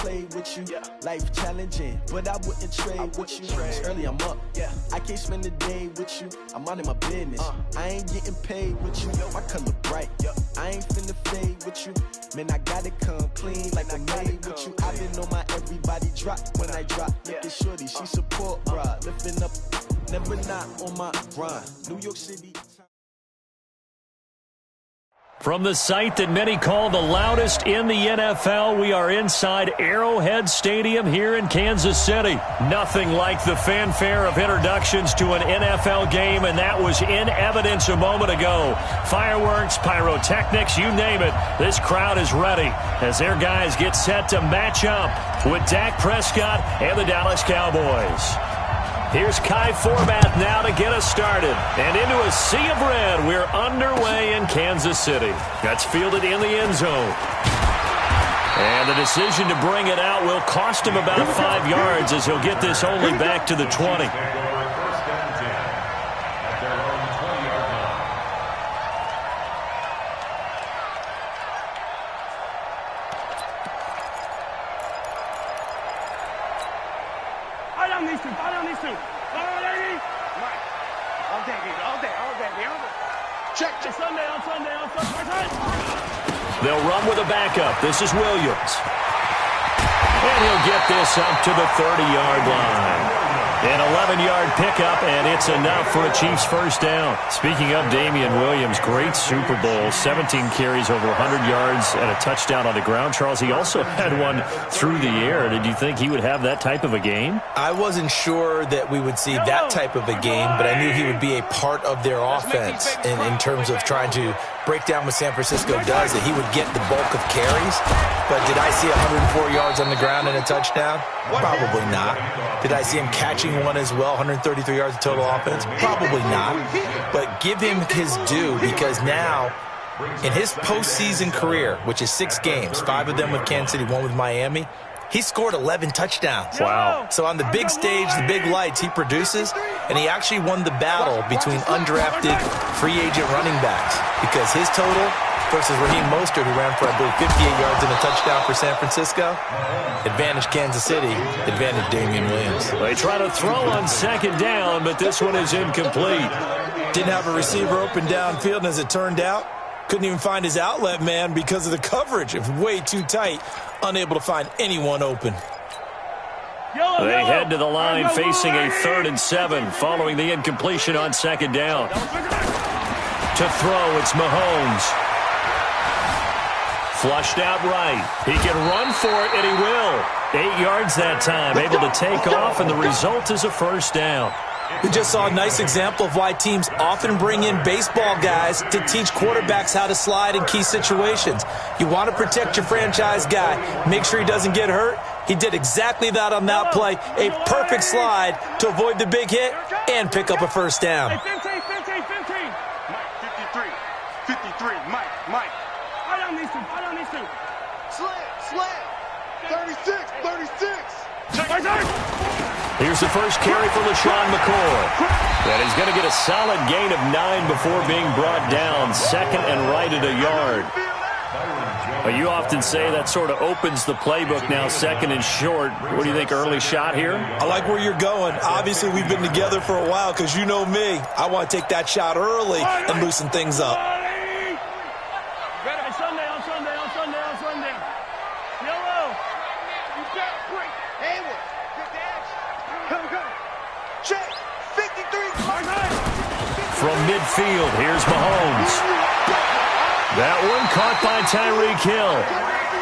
play with you. Life challenging, but I wouldn't trade with you. It's early, I'm up. I can't spend the day with you. I'm minding my business. I ain't getting paid with you. My color bright. I ain't finna fade with you. Man, I gotta come clean like I'm made with you. I've been on my everybody drop when I drop. Look at shorty, she support, bruh. Lifting up, never not on my grind. New York City. From the site that many call the loudest in the NFL, we are inside Arrowhead Stadium here in Kansas City. Nothing like the fanfare of introductions to an NFL game, and that was in evidence a moment ago. Fireworks, pyrotechnics, you name it. This crowd is ready as their guys get set to match up with Dak Prescott and the Dallas Cowboys. Here's Kai Forbath now to get us started. And into a sea of red, we're underway in Kansas City. That's fielded in the end zone. And the decision to bring it out will cost him about 5 yards as he'll get this only back to the 20. They'll run with a backup. This is Williams. And he'll get this up to the 30-yard line. An 11-yard pickup, and it's enough for a Chiefs first down. Speaking of Damian Williams, great Super Bowl. 17 carries, over 100 yards, and a touchdown on the ground. Charles, he also had one through the air. Did you think he would have that type of a game? I wasn't sure that we would see that type of a game, but I knew he would be a part of their offense in terms of trying to break down what San Francisco does, that he would get the bulk of carries. But did I see 104 yards on the ground and a touchdown? Probably not. Did I see him catching one as well, 133 yards of total offense? Probably not. But give him his due, because now, in his postseason career, which is 6 games, 5 of them with Kansas City, 1 with Miami, he scored 11 touchdowns. Wow. So on the big stage, the big lights, he produces, and he actually won the battle between undrafted free agent running backs, because his total versus Raheem Mostert, who ran for, I believe, 58 yards and a touchdown for San Francisco. Advantage Kansas City, advantage Damian Williams. They try to throw on second down, but this one is incomplete. Didn't have a receiver open downfield, and as it turned out, couldn't even find his outlet man because of the coverage. It was way too tight, unable to find anyone open. They head to the line facing a 3rd and 7 following the incompletion on second down. To throw, it's Mahomes. Flushed out right. He can run for it, and he will. 8 yards that time, able to take off, and the result is a first down. We just saw a nice example of why teams often bring in baseball guys to teach quarterbacks how to slide in key situations. You want to protect your franchise guy. Make sure he doesn't get hurt. He did exactly that on that play. A perfect slide to avoid the big hit and pick up a first down. 15. Mike, 53. Mike. I don't need to. Slam. 36. Here's the first carry for LaShawn McCoy. And he's going to get a solid gain of 9 before being brought down. 2nd and right at a yard. You often say that sort of opens the playbook now, 2nd and short. What do you think, early shot here? I like where you're going. Obviously, we've been together for a while, because you know me. I want to take that shot early and loosen things up. Sunday. Yellow. You got a break. Hayward. Good dash. Go. Check. 53. From midfield, here's Mahomes. That one caught by Tyreek Hill.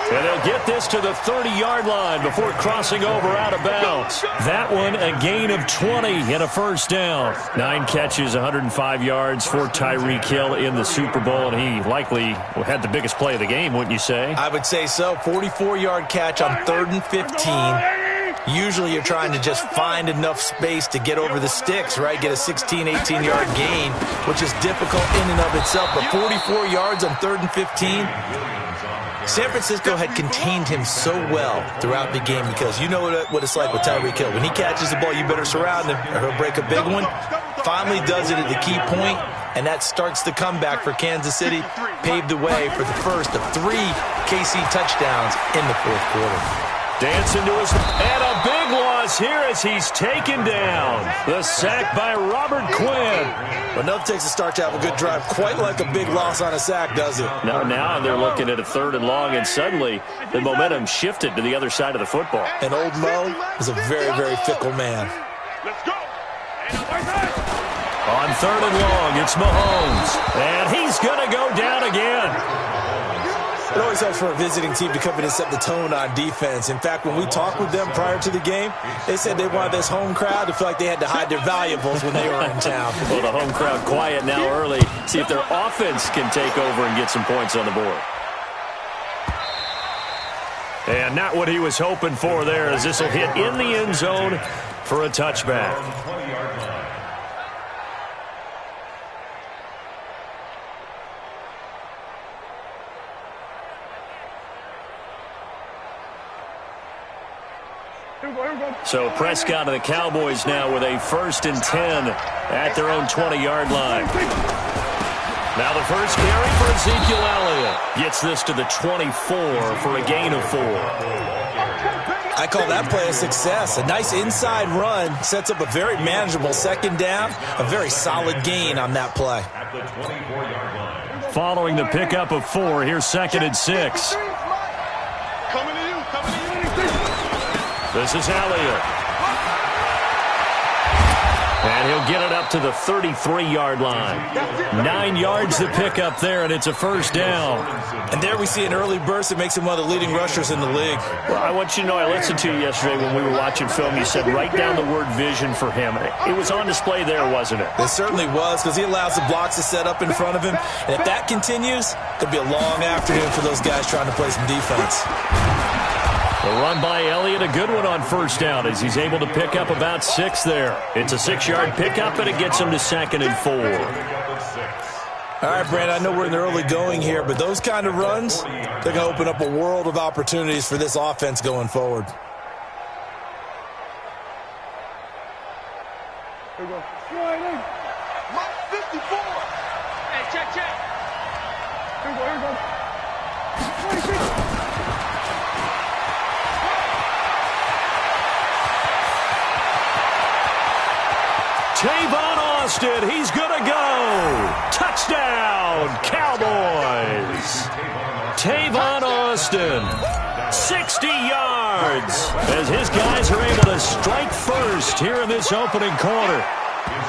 And they'll get this to the 30-yard line before crossing over out of bounds. That one a gain of 20 and a first down. 9 catches, 105 yards for Tyreek Hill in the Super Bowl, and he likely had the biggest play of the game, wouldn't you say? I would say so. 44-yard catch on 3rd and 15. Usually you're trying to just find enough space to get over the sticks, right? Get a 16, 18-yard gain, which is difficult in and of itself. But 44 yards on 3rd and 15. San Francisco had contained him so well throughout the game, because you know what it's like with Tyreek Hill. When he catches the ball, you better surround him or he'll break a big one. Finally does it at the key point, and that starts the comeback for Kansas City. Paved the way for the first of 3 KC touchdowns in the 4th quarter. Dancing to his, and a big loss here as he's taken down. The sack by Robert Quinn. Enough takes a start to have a good drive. Quite like a big loss on a sack, does it? Now they're looking at a 3rd and long, and suddenly the momentum shifted to the other side of the football. And old Mo is a very, very fickle man. Let's go. On 3rd and long, it's Mahomes, and he's going to go down again. It always helps for a visiting team to come in and set the tone on defense. In fact, when we talked with them prior to the game, they said they wanted this home crowd to feel like they had to hide their valuables when they were in town. Well, the home crowd quiet now early. See if their offense can take over and get some points on the board. And not what he was hoping for there, as this will hit in the end zone for a touchback. So Prescott and the Cowboys now with a 1st and 10 at their own 20-yard line. Now the first carry for Ezekiel Elliott. Gets this to the 24 for a gain of 4. I call that play a success. A nice inside run sets up a very manageable 2nd down. A very solid gain on that play. Following the pickup of 4, here's 2nd and 6. Coming to you. This is Elliott. And he'll get it up to the 33-yard line. 9 yards to pick up there, and it's a 1st down. And there we see an early burst that makes him one of the leading rushers in the league. Well, I want you to know, I listened to you yesterday when we were watching film. You said write down the word vision for him. It was on display there, wasn't it? It certainly was, because he allows the blocks to set up in front of him. And if that continues, it could be a long afternoon for those guys trying to play some defense. The run by Elliott, a good one on 1st down as he's able to pick up about 6 there. It's a 6-yard pickup, and it gets him to 2nd and 4. All right, Brandon, I know we're in the early going here, but those kind of runs, they're going to open up a world of opportunities for this offense going forward. Here we go. Mike 54. Hey, check. Here we go. 26. Tavon Austin, he's going to go. Touchdown, Cowboys. Tavon Austin, 60 yards, as his guys are able to strike first here in this opening quarter.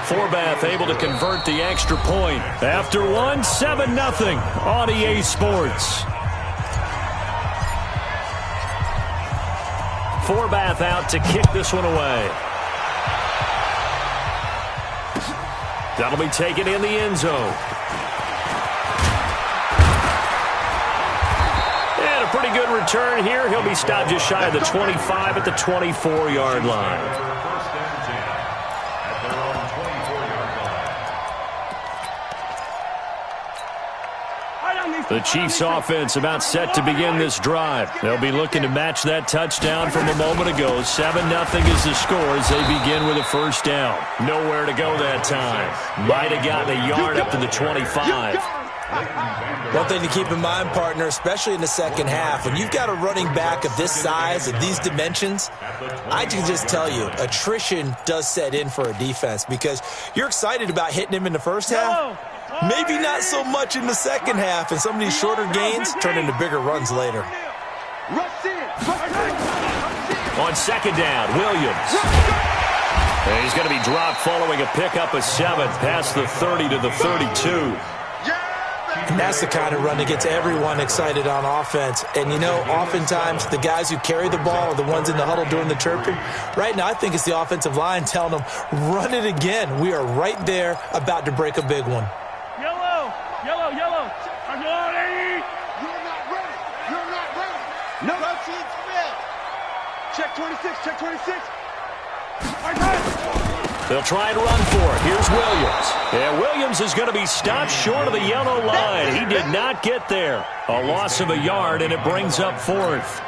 Forbath able to convert the extra point. After one, 7-0 on EA Sports. Forbath out to kick this one away. That'll be taken in the end zone. And a pretty good return here. He'll be stopped just shy of the 25 at the 24-yard line. The Chiefs offense about set to begin this drive. They'll be looking to match that touchdown from a moment ago. 7-0 is the score as they begin with a 1st down. Nowhere to go that time. Might have gotten a yard up to the 25. One thing to keep in mind, partner, especially in the 2nd half, when you've got a running back of this size, of these dimensions, I can just tell you, attrition does set in for a defense because you're excited about hitting him in the 1st half. Maybe not so much in the 2nd half, and some of these shorter gains turn into bigger runs later. On 2nd down, Williams. And he's going to be dropped following a pickup of 7 past the 30 to the 32. And that's the kind of run that gets everyone excited on offense. And, you know, oftentimes the guys who carry the ball are the ones in the huddle doing the chirping. Right now, I think it's the offensive line telling them, run it again. We are right there about to break a big one. Yellow. You're not ready. No. Proceeds failed. Check 26. They'll try and run for it. Here's Williams. And Williams is going to be stopped short of the yellow line. He did not get there. A loss of a yard, and it brings up 4th.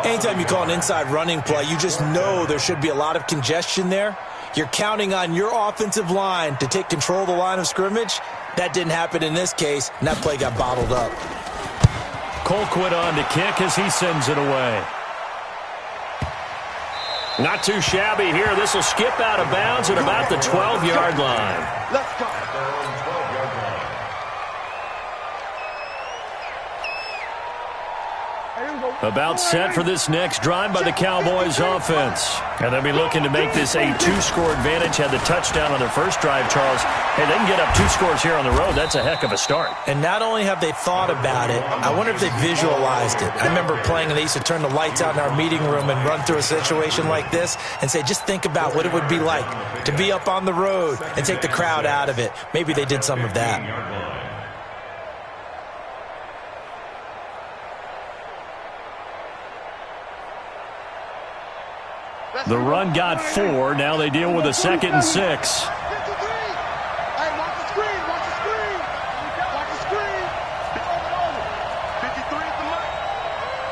Anytime you call an inside running play, you just know there should be a lot of congestion there. You're counting on your offensive line to take control of the line of scrimmage. That didn't happen in this case, and that play got bottled up. Colquitt on to kick as he sends it away. Not too shabby here. This will skip out of bounds at about the 12-yard line. Let's go. About set for this next drive by the Cowboys offense. And they'll be looking to make this a 2-score advantage. Had the touchdown on their first drive, Charles. Hey, they can get up 2 scores here on the road. That's a heck of a start. And not only have they thought about it, I wonder if they visualized it. I remember playing, and they used to turn the lights out in our meeting room and run through a situation like this and say, just think about what it would be like to be up on the road and take the crowd out of it. Maybe they did some of that. The run got 4. Now they deal with a 2nd and 6. Hey, watch the screen. Watch the screen. Watch the screen. 53 at the mic.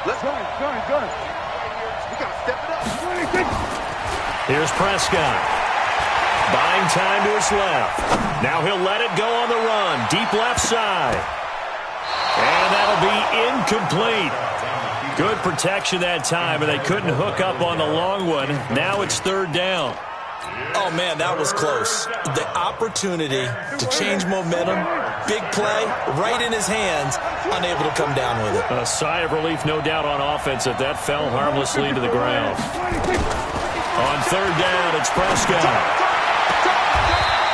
Let's go. Go. We got to step it up. Here's Prescott. Buying time to his left. Now he'll let it go on the run. Deep left side. And that'll be incomplete. Good protection that time, and they couldn't hook up on the long one. Now it's 3rd down. Oh, man, that was close. The opportunity to change momentum, big play, right in his hands, unable to come down with it. A sigh of relief, no doubt, on offense that fell harmlessly to the ground. On 3rd down, it's Prescott.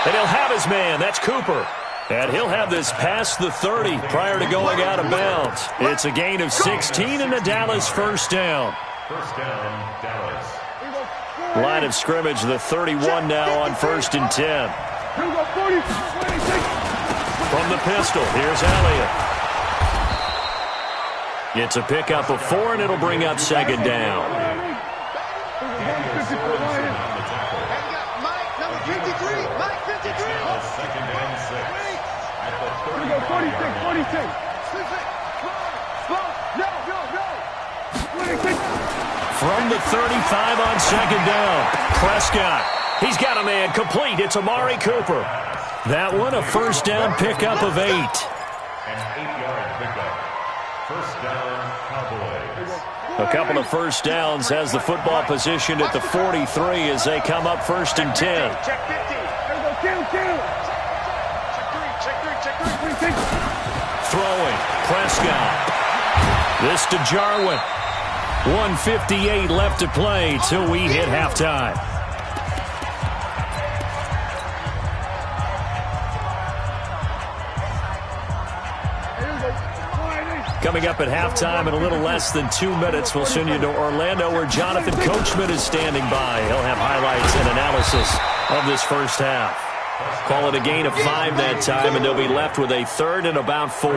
And he'll have his man. That's Cooper. And he'll have this past the 30 prior to going out of bounds. It's a gain of 16 and a Dallas first down. First down, Dallas. Line of scrimmage, the 31 now on 1st and 10. From the pistol, here's Elliott. It's a pickup of 4, and it'll bring up 2nd down. From the 35 on 2nd down, Prescott. He's got a man complete. It's Amari Cooper. That one, a first down pickup of 8. An 8-yard pickup. First down, Cowboys. A couple of first downs has the football position at the 43 as they come up 1st and 10. Check 50. Check 3. Throwing, Prescott. This to Jarwin. 1:58 left to play till we hit halftime. Coming up at halftime in a little less than 2 minutes, we'll send you to Orlando where Jonathan Coachman is standing by. He'll have highlights and analysis of this first half. Call it a gain of 5 that time, and they'll be left with a 3rd and about 4.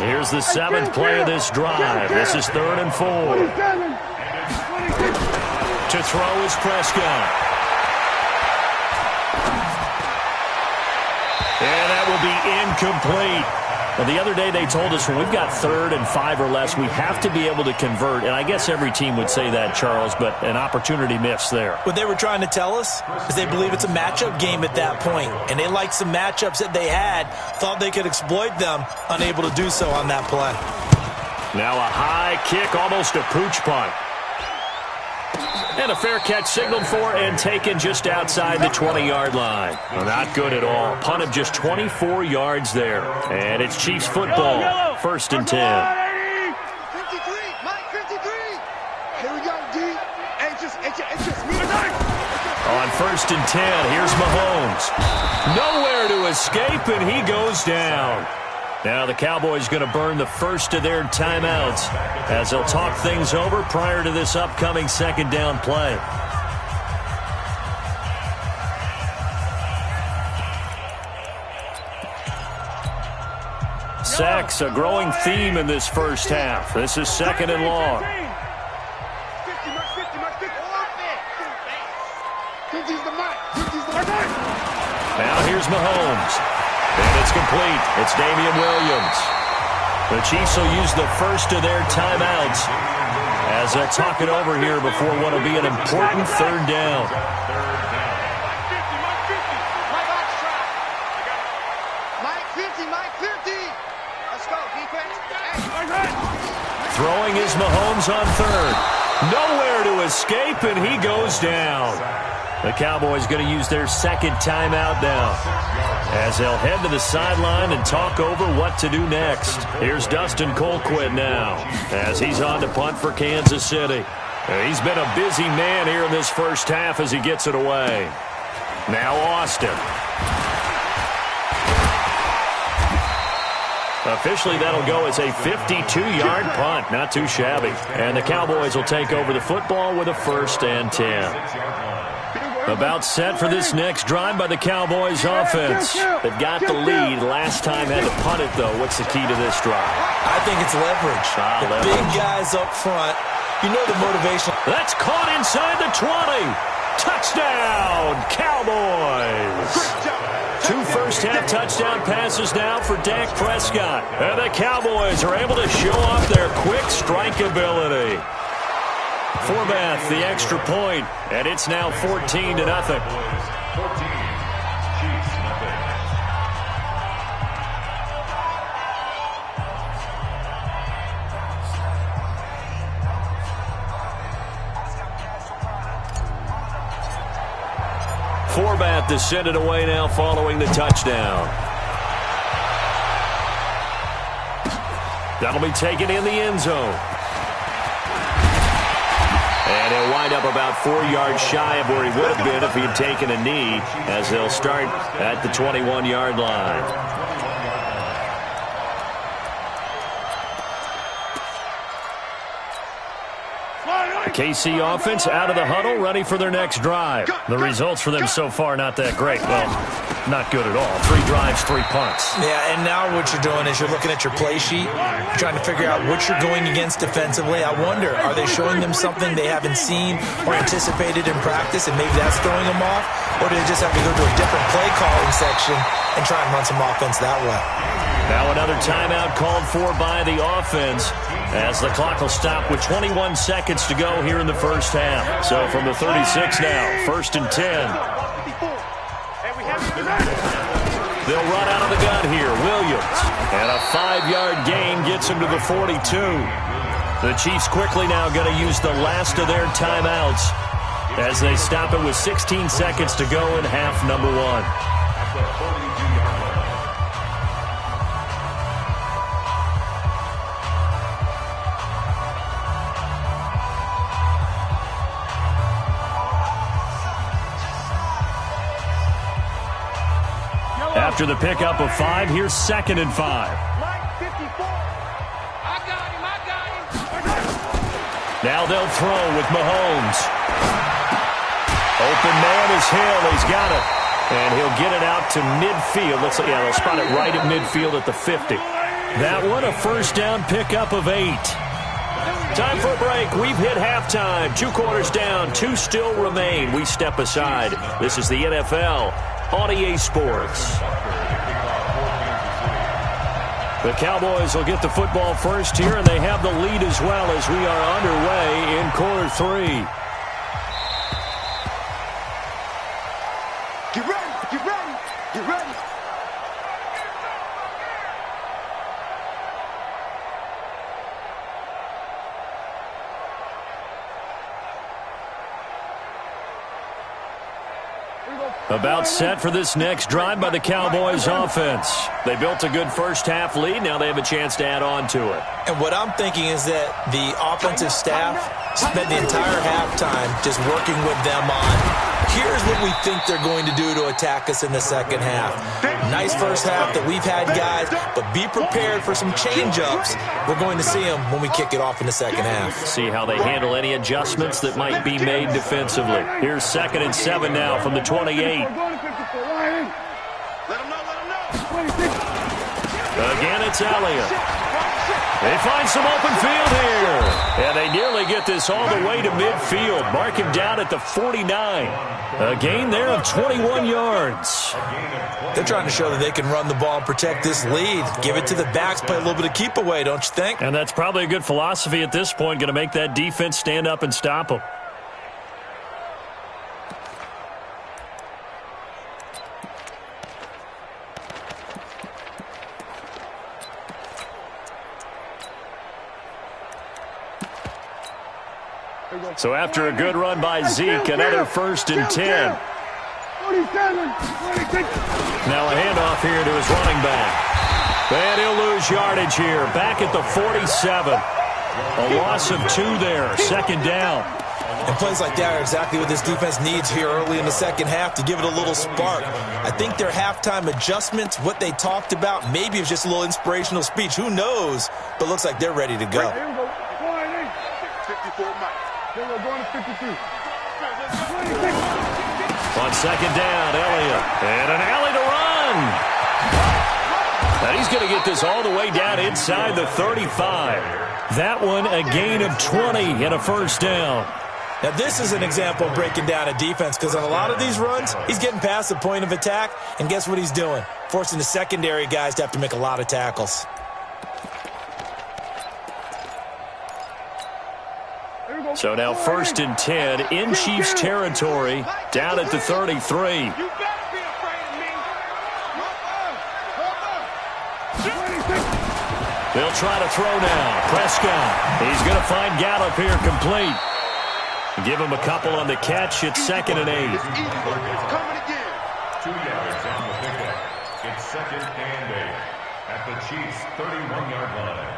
Here's the 7th play of this drive. This is 3rd and 4. To throw is Prescott. And that will be incomplete. Well, the other day they told us when we've got 3rd and 5 or less, we have to be able to convert. And I guess every team would say that, Charles, but an opportunity missed there. What they were trying to tell us is they believe it's a matchup game at that point, and they liked some matchups that they had, thought they could exploit them, unable to do so on that play. Now a high kick, almost a pooch punt. And a fair catch signaled for and taken just outside the 20-yard line. Well, not good at all. Punt of just 24 yards there. And it's Chiefs football, 1st and 10. 53, Mike 53. Here we go, D. Anxious. On 1st and 10, here's Mahomes. Nowhere to escape, and he goes down. Now the Cowboys going to burn the first of their timeouts as they'll talk things over prior to this upcoming 2nd down play. Sacks, a growing theme in this first half. This is 2nd and long. Now here's Mahomes. And it's complete. It's Damian Williams. The Chiefs will use the first of their timeouts as they'll talk it over here before what will be an important 3rd down. Mike 50. Let's go, defense. Throwing is Mahomes on 3rd. Nowhere to escape, and he goes down. The Cowboys going to use their second timeout now, as they'll head to the sideline and talk over what to do next. Here's Dustin Colquitt now, as he's on to punt for Kansas City. He's been a busy man here in this first half as he gets it away. Now Austin. Officially, that'll go as a 52-yard punt. Not too shabby. And the Cowboys will take over the football with a 1st and 10. About set for this next drive by the Cowboys offense. They've got the lead. Last time had to punt it, though. What's the key to this drive? I think it's leverage. The big guys up front. You know the motivation. That's caught inside the 20. Touchdown, Cowboys. 2 first-half touchdown passes now for Dak Prescott. And the Cowboys are able to show off their quick strike ability. Forbath, the extra point, and it's now 14-0. 14, Chiefs, nothing. Forbath to send it away now following the touchdown. That'll be taken in the end zone. And he'll wind up about 4 yards shy of where he would have been if he had taken a knee, as they'll start at the 21-yard line. KC offense out of the huddle, ready for their next drive. The results for them so far not that great. Well, not good at all. 3 drives, 3 punts. Yeah, and now what you're doing is you're looking at your play sheet, trying to figure out what you're going against defensively. I wonder, are they showing them something they haven't seen or anticipated in practice, and maybe that's throwing them off? Or do they just have to go to a different play calling section and try and run some offense that way? Now another timeout called for by the offense, as the clock will stop with 21 seconds to go here in the first half. So from the 36 now, 1st and 10. They'll run out of the gun here. Williams. And a 5-yard gain gets him to the 42. The Chiefs quickly now going to use the last of their timeouts as they stop it with 16 seconds to go in half number 1. After the pickup of 5, here's 2nd and 5. Now they'll throw with Mahomes. Open man is Hill. He's got it. And he'll get it out to midfield. Looks like, yeah, they'll spot it right at midfield at the 50. That one, a 1st down pickup of 8. Time for a break. We've hit halftime. 2 quarters down. 2 still remain. We step aside. This is the NFL on EA Sports. The Cowboys will get the football first here, and they have the lead as well as we are underway in quarter 3. Get ready, get ready, get ready. About set for this next drive by the Cowboys offense. They built a good first half lead. Now they have a chance to add on to it. And what I'm thinking is that the offensive staff spent the entire halftime just working with them on, here's what we think they're going to do to attack us in the second half. Nice first half that we've had, guys, but be prepared for some change-ups. We're going to see them when we kick it off in the second half. See how they handle any adjustments that might be made defensively. Here's 2nd and 7 now from the 28. Again, it's Elliott. They find some open field here. And they nearly get this all the way to midfield. Mark him down at the 49. A gain there of 21 yards. They're trying to show that they can run the ball and protect this lead. Give it to the backs, play a little bit of keep away, don't you think? And that's probably a good philosophy at this point. Going to make that defense stand up and stop them. So after a good run by Zeke, another 1st and 10. 47, 26. Now a handoff here to his running back. And he'll lose yardage here. Back at the 47. A loss of 2 there. 2nd down. And plays like that are exactly what this defense needs here early in the second half to give it a little spark. I think their halftime adjustments, what they talked about, maybe it was just a little inspirational speech. Who knows? But looks like they're ready to go. Here we go. 54 Mike. Here we go. Going to 52. 26. On 2nd down, Elliott. And an alley to run. And he's going to get this all the way down inside the 35. That one a gain of 20 and a 1st down. Now, this is an example of breaking down a defense because on a lot of these runs, he's getting past the point of attack, and guess what he's doing? Forcing the secondary guys to have to make a lot of tackles. So now 1st and 10 in Chiefs territory, down at the 33. You better be afraid of me. They'll try to throw now. Prescott. He's going to find Gallup here complete. Give him a couple on the catch. It's 2nd and 8. It's coming again. 2 yards on the pickup. It's 2nd and 8 at the Chiefs' 31-yard line.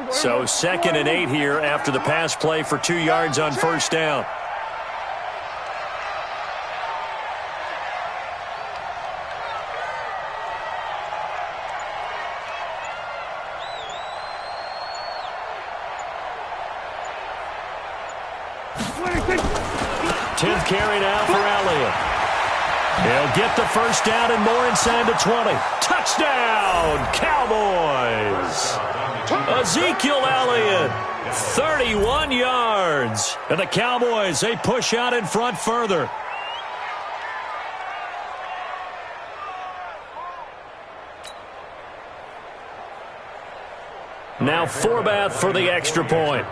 So 2nd and 8 here after the pass play for 2 yards on 1st down. Tenth carry now for Elliott. He'll get the 1st down and more inside the 20. Touchdown, Cowboys! Ezekiel Elliott, 31 yards. And the Cowboys, they push out in front further. Now Forbath for the extra point.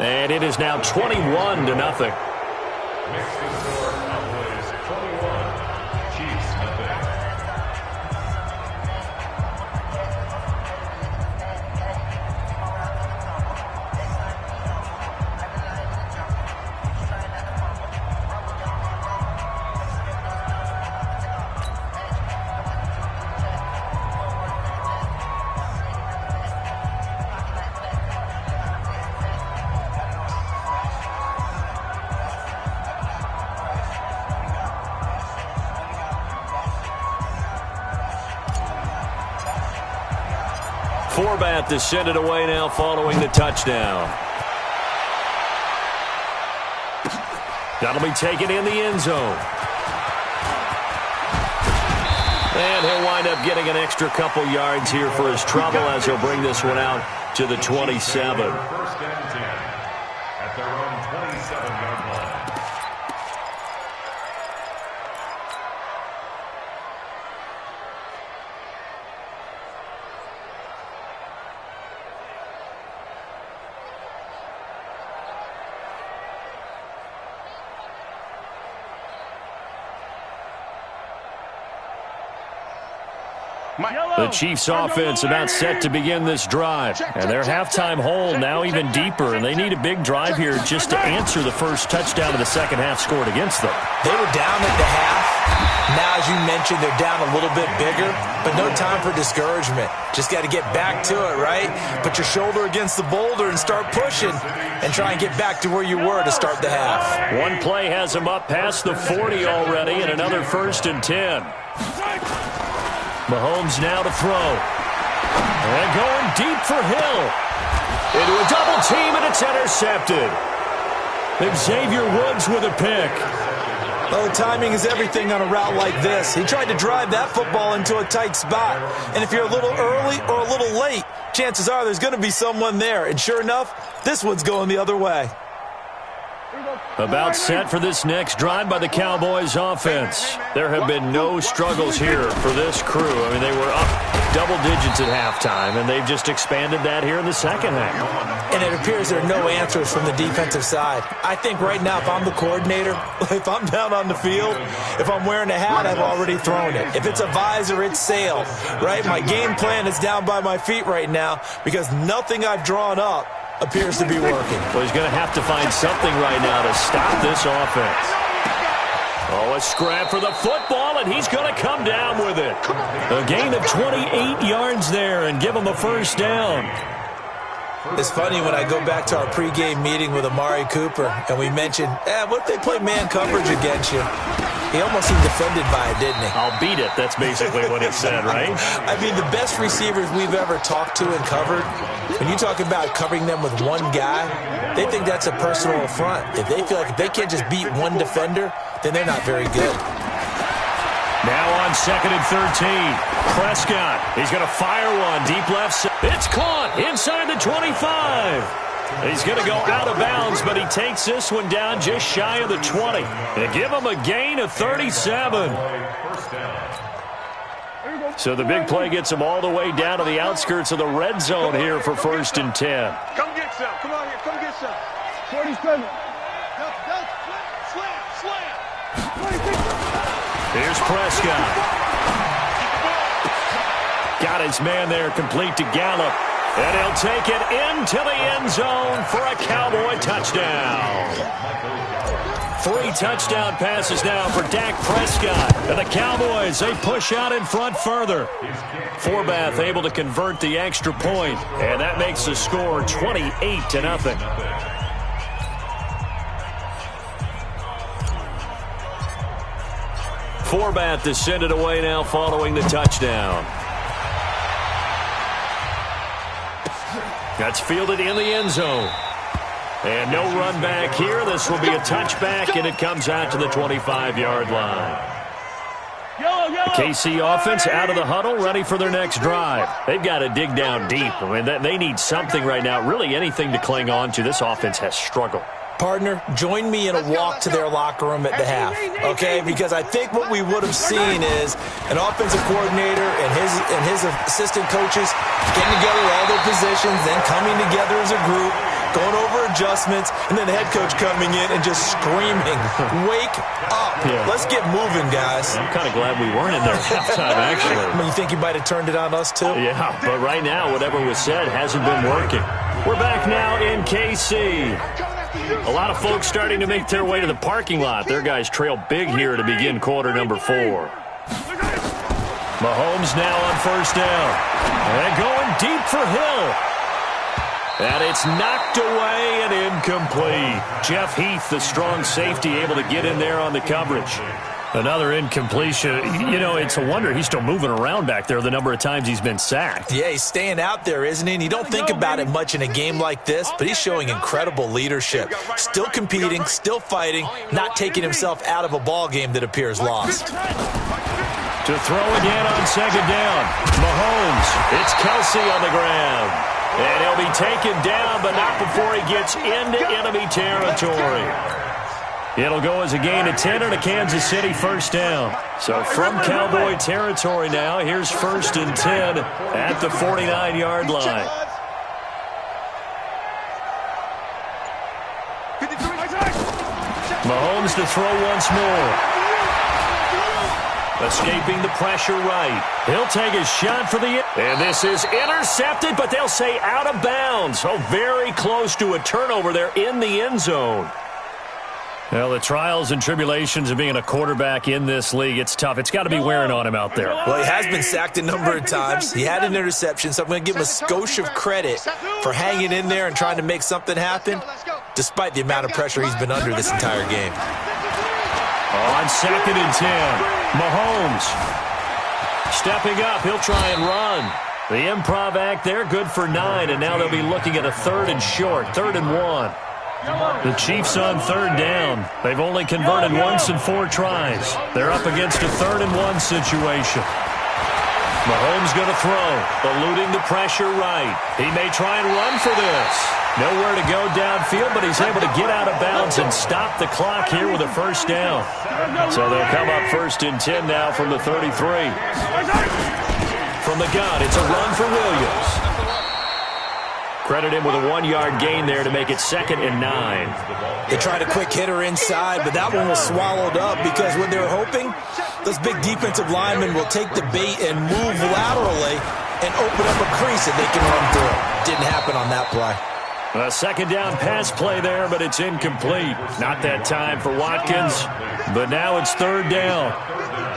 And it is now 21-0. Mexican score, Cowboys 21, Chiefs nothing. Forbath to send it away now following the touchdown. That'll be taken in the end zone. And he'll wind up getting an extra couple yards here for his trouble as he'll bring this one out to the 27. 1st and 10 at their own 27-yard line. The Chiefs offense about set to begin this drive. And their halftime hole now even deeper. And they need a big drive here just to answer the first touchdown of the second half scored against them. They were down at the half. Now, as you mentioned, they're down a little bit bigger, but no time for discouragement. Just got to get back to it, right? Put your shoulder against the boulder and start pushing and try and get back to where you were to start the half. One play has them up past the 40 already and another 1st and 10. Mahomes now to throw. And going deep for Hill. Into a double team, and it's intercepted. Xavier Woods with a pick. Well, the timing is everything on a route like this. He tried to drive that football into a tight spot. And if you're a little early or a little late, chances are there's going to be someone there. And sure enough, this one's going the other way. About set for this next drive by the Cowboys offense. There have been no struggles here for this crew. I mean, they were up double digits at halftime, and they've just expanded that here in the second half. And it appears there are no answers from the defensive side. I think right now, if I'm the coordinator, if I'm down on the field, if I'm wearing a hat, I've already thrown it. If it's a visor, it's sail, right? My game plan is down by my feet right now because nothing I've drawn up appears to be working. Well, he's going to have to find something right now to stop this offense. Oh, a scrap for the football, and he's going to come down with it. A gain of 28 yards there and give him a first down. It's funny when I go back to our pregame meeting with Amari Cooper, and we mentioned, what if they play man coverage against you? He almost seemed offended by it, didn't he? I'll beat it. That's basically what he said, right? I mean, the best receivers we've ever talked to and covered, when you talk about covering them with one guy, they think that's a personal affront. If they feel like if they can't just beat one defender, then they're not very good. Now on 2nd and 13. Prescott. He's going to fire one deep left side. It's caught inside the 25. He's going to go out of bounds, but he takes this one down just shy of the 20. They give him a gain of 37. So the big play gets him all the way down to the outskirts of the red zone here for 1st and 10. Come get some. Come on here. Come get some. 47. Here's Prescott. Got his man there, complete to Gallup. And he'll take it into the end zone for a Cowboy touchdown. 3 touchdown passes now for Dak Prescott. And the Cowboys, they push out in front further. Forbath able to convert the extra point. And that makes the score 28-0. Forbath is send it away now following the touchdown. That's fielded in the end zone. And no run back here. This will be a touchback, and it comes out to the 25-yard line. The KC offense out of the huddle, ready for their next drive. They've got to dig down deep. I mean, they need something right now, really anything to cling on to. This offense has struggled. Partner, join me in a walk to their locker room at the half, okay? Because I think what we would have seen is an offensive coordinator and his assistant coaches getting together all their positions, then coming together as a group, going over adjustments, and then the head coach coming in and just screaming, wake up. Yeah. Let's get moving, guys. I'm kind of glad we weren't in there at halftime, actually. I mean, you think you might have turned it on us, too? Yeah, but right now, whatever was said hasn't been working. We're back now in KC. A lot of folks starting to make their way to the parking lot. Their guys trail big here to begin quarter number 4. Mahomes now on 1st down. And going deep for Hill. And it's knocked away and incomplete. Jeff Heath, the strong safety, able to get in there on the coverage. Another incompletion. You know, it's a wonder he's still moving around back there the number of times he's been sacked. Yeah, he's staying out there, isn't he? And you don't think about it much in a game like this, but he's showing incredible leadership. Still competing, still fighting, not taking himself out of a ball game that appears lost. To throw again on 2nd down. Mahomes. It's Kelsey on the ground. And he'll be taken down, but not before he gets into enemy territory. It'll go as a gain of 10 and a Kansas City 1st down. So from Cowboy territory now, here's 1st and 10 at the 49-yard line. Mahomes to throw once more. Escaping the pressure right. He'll take a shot for the... And this is intercepted, but they'll say out of bounds. So very close to a turnover there in the end zone. Well, the trials and tribulations of being a quarterback in this league, it's tough. It's got to be wearing on him out there. Well, he has been sacked a number of times. He had an interception, so I'm going to give him a skosh of credit for hanging in there and trying to make something happen, despite the amount of pressure he's been under this entire game. On 2nd and 10, Mahomes stepping up. He'll try and run. The improv act there, good for 9, and now they'll be looking at a 3rd and short, 3rd and 1. The Chiefs on 3rd down. They've only converted once in 4 tries. They're up against a 3rd and 1 situation. Mahomes going to throw, eluding the pressure right. He may try and run for this. Nowhere to go downfield, but he's able to get out of bounds and stop the clock here with a first down. So they'll come up 1st and 10 now from the 33. From the gun, it's a run for Williams. Credit him with a 1-yard gain there to make it 2nd and 9. They tried a quick hitter inside, but that one was swallowed up because what they were hoping, those big defensive linemen will take the bait and move laterally and open up a crease that they can run through. Didn't happen on that play. A 2nd down pass play there, but it's incomplete. Not that time for Watkins, but now it's 3rd down.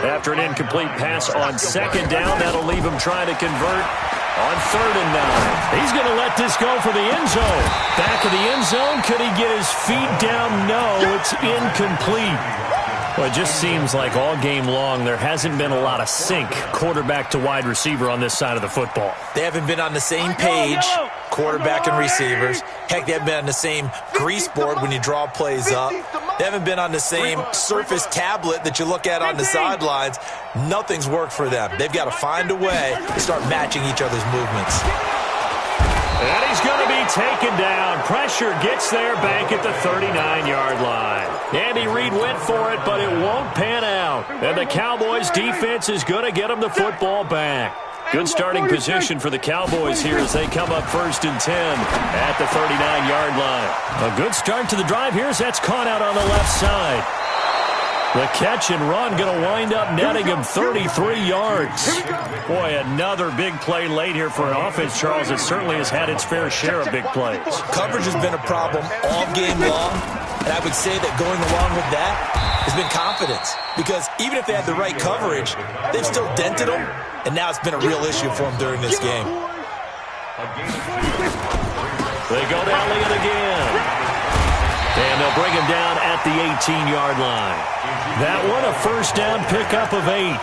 After an incomplete pass on 2nd down, that'll leave him trying to convert on 3rd and 9. He's going to let this go for the end zone. Back of the end zone. Could he get his feet down? No, it's incomplete. Well, it just seems like all game long there hasn't been a lot of sync quarterback to wide receiver on this side of the football. They haven't been on the same page, quarterback and receivers. Heck, they haven't been on the same grease board when you draw plays up. They haven't been on the same Surface tablet that you look at on the sidelines. Nothing's worked for them. They've got to find a way to start matching each other's movements. And he's going to be taken down. Pressure gets there back at the 39-yard line. Andy Reid went for it, but it won't pan out. And the Cowboys' defense is going to get him the football back. Good starting position for the Cowboys here as they come up 1st and 10 at the 39-yard line. A good start to the drive here as that's caught out on the left side. The catch and run going to wind up netting him 33 yards. Boy, another big play late here for an offense, Charles. It certainly has had its fair share of big plays. Coverage has been a problem all game long, and I would say that going along with that has been confidence. Because even if they had the right coverage, they've still dented them, and now it's been a real issue for them during this game. They go down Leon again. And they'll bring him down at the 18-yard line. That one, a first down pickup of 8.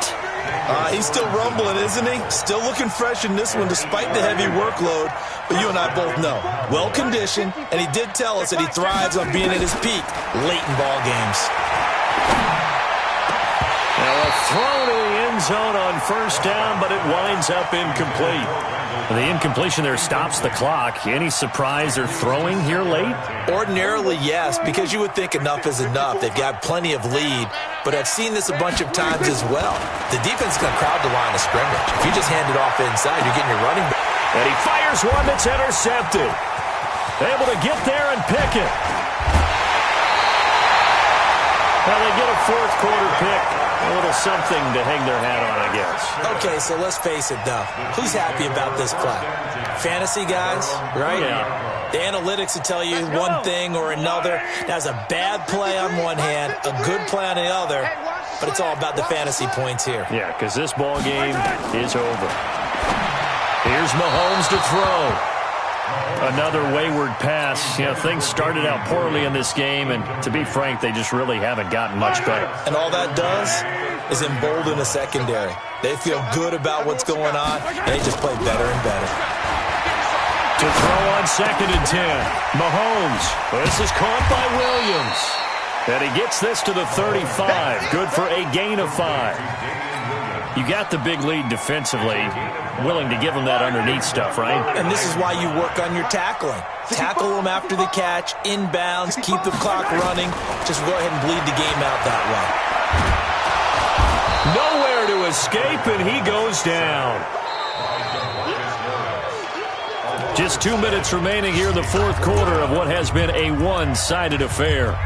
He's still rumbling, isn't he? Still looking fresh in this one despite the heavy workload. But you and I both know, well-conditioned, and he did tell us that he thrives on being at his peak late in ball games. Now a throw to the end zone on first down, but it winds up incomplete. The incompletion there stops the clock. Any surprise they're throwing here late? Ordinarily, yes, because you would think enough is enough. They've got plenty of lead, but I've seen this a bunch of times as well. The defense is going to crowd the line of scrimmage. If you just hand it off inside, you're getting your running back. And he fires one that's intercepted. Able to get there and pick it. Well, they get a 4th quarter pick. A little something to hang their hat on, I guess. Okay, so let's face it, though. Who's happy about this play? Fantasy guys, right? Yeah. The analytics will tell you one thing or another. That's a bad play on one hand, a good play on the other, but it's all about the fantasy points here. Yeah, because this ball game is over. Here's Mahomes to throw. Another wayward pass. You know, things started out poorly in this game, and to be frank, they just really haven't gotten much better. And all that does is embolden a secondary. They feel good about what's going on, and they just play better and better. To throw on 2nd and 10. Mahomes. This is caught by Williams. And he gets this to the 35. Good for a gain of 5. You got the big lead defensively, willing to give them that underneath stuff, right? And this is why you work on your tackling. Tackle them after the catch, inbounds, keep the clock running. Just go ahead and bleed the game out that way. Nowhere to escape, and he goes down. Just 2 minutes remaining here in the 4th quarter of what has been a one-sided affair.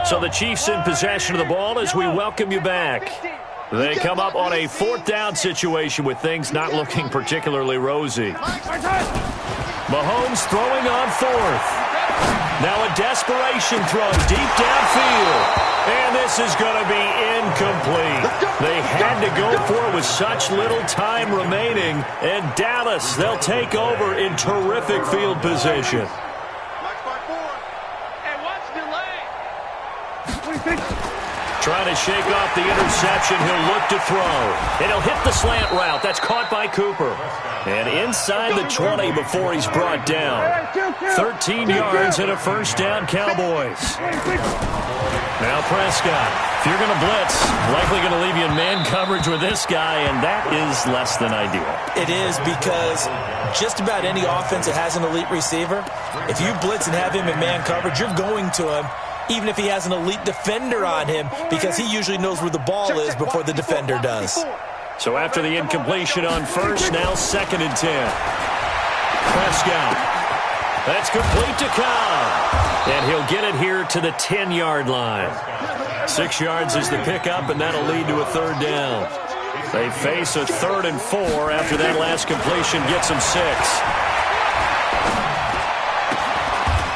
So the Chiefs in possession of the ball as we welcome you back. They come up on a 4th down situation with things not looking particularly rosy. Mahomes throwing on 4th. Now a desperation throw deep downfield. And this is going to be incomplete. They had to go for it with such little time remaining. And Dallas, they'll take over in terrific field position. Trying to shake off the interception. He'll look to throw. And he'll hit the slant route. That's caught by Cooper. And inside the 20 before he's brought down. 13 yards and a first down, Cowboys. Now Prescott. If you're going to blitz, likely going to leave you in man coverage with this guy, and that is less than ideal. It is, because just about any offense that has an elite receiver, if you blitz and have him in man coverage, you're going to him, even if he has an elite defender on him, because he usually knows where the ball is before the defender does. So after the incompletion on first, now 2nd and 10. Prescott. That's complete to Cobb. And he'll get it here to the 10-yard line. 6 yards is the pickup, and that'll lead to a 3rd down. They face a 3rd and 4 after that last completion gets them 6.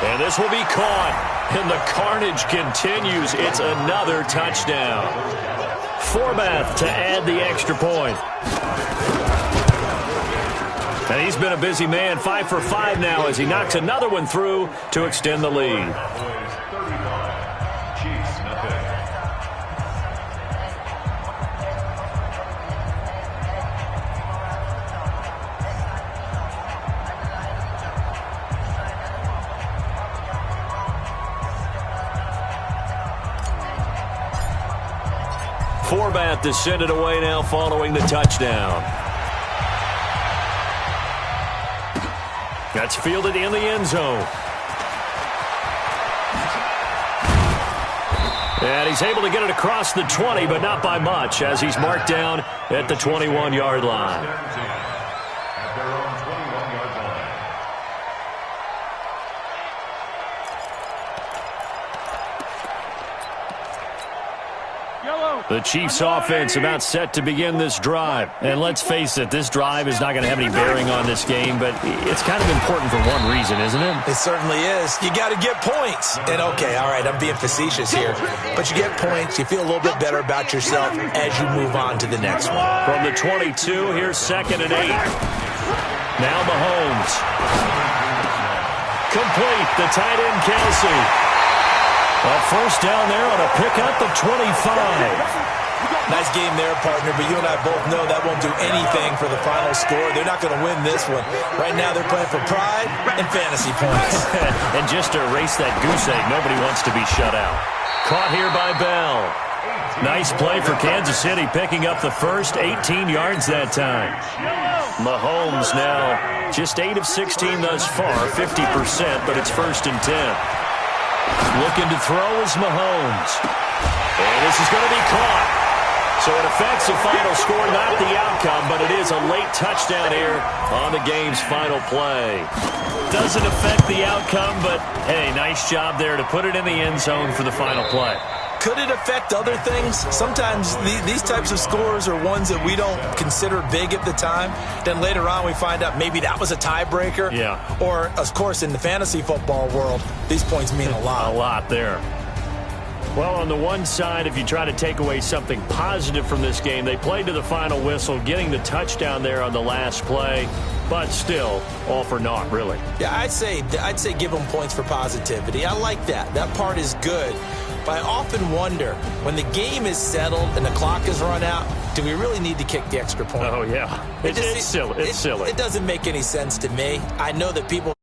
And this will be caught. And the carnage continues. It's another touchdown. Forbath to add the extra point. And he's been a busy man, 5 for 5 now as he knocks another one through to extend the lead. Forbath to send it away now following the touchdown. That's fielded in the end zone. And he's able to get it across the 20, but not by much, as he's marked down at the 21-yard line. At their own 21-yard line. The Chiefs offense about set to begin this drive. And let's face it, this drive is not going to have any bearing on this game, but it's kind of important for one reason, isn't it? It certainly is. You got to get points. And okay, all right, I'm being facetious here, but you get points, you feel a little bit better about yourself as you move on to the next one. From the 22, here's 2nd and 8. Now Mahomes. Complete, the tight end Kelsey. A first down there on a pickup of 25. Nice game there, partner, but you and I both know that won't do anything for the final score. They're not going to win this one. Right now they're playing for pride and fantasy points. And just to erase that goose egg, nobody wants to be shut out. Caught here by Bell. Nice play for Kansas City, picking up the first, 18 yards that time. Mahomes now just 8 of 16 thus far, 50%, but it's 1st and 10. Looking to throw is Mahomes. And this is going to be caught. So it affects the final score, not the outcome, but it is a late touchdown here on the game's final play. Doesn't affect the outcome, but, hey, nice job there to put it in the end zone for the final play. Could it affect other things? Sometimes these types of scores are ones that we don't consider big at the time. Then later on we find out maybe that was a tiebreaker. Yeah. Or, of course, in the fantasy football world, these points mean a lot. A lot there. Well, on the one side, if you try to take away something positive from this game, they played to the final whistle, getting the touchdown there on the last play, but still, all for naught, really. Yeah, I'd say give them points for positivity. I like that. That part is good. But I often wonder, when the game is settled and the clock is run out, do we really need to kick the extra point? Oh, yeah. It's silly. It's silly. It doesn't make any sense to me. I know that people